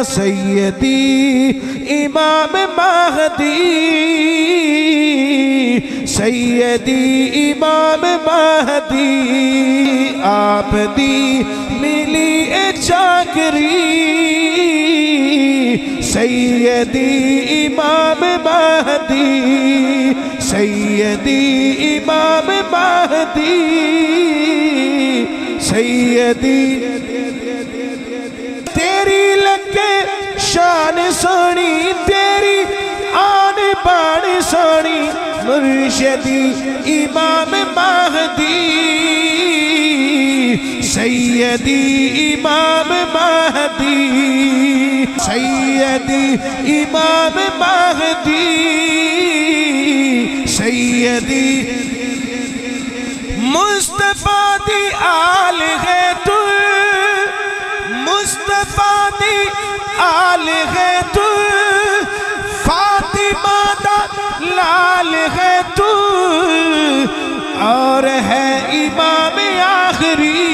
سیدی امام مہدی سیدی امام مہدی آپ دی ملی چاکری سیدی امام مہدی سیدی امام مہدی سیدی تیری لگے شان سونی تیری آن بان سونی مرشدی امام مہدی سیدی امام مہدی سیدی امام مہدی سیدی مصطفیٰ دی آل ہے تو مصطفیٰ دی آل ہے تو فاطمہ دا لال ہے تو اور ہے امام آخری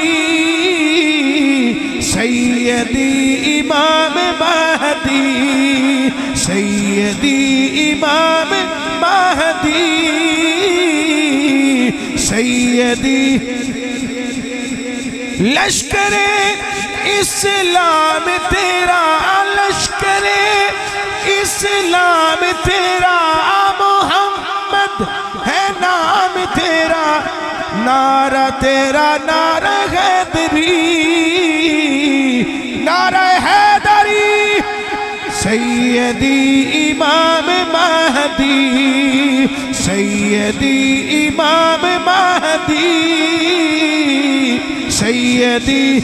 سیدی امام مہدی سیدی امام مہدی سیدی لشکر اسلام تیرا لشکر اسلام تیرا محمد ہے نام تیرا نعرہ تیرا نعرہ حیدری نعرہ حیدری سیدی امام مہدی سیدی امام مہدی سیدی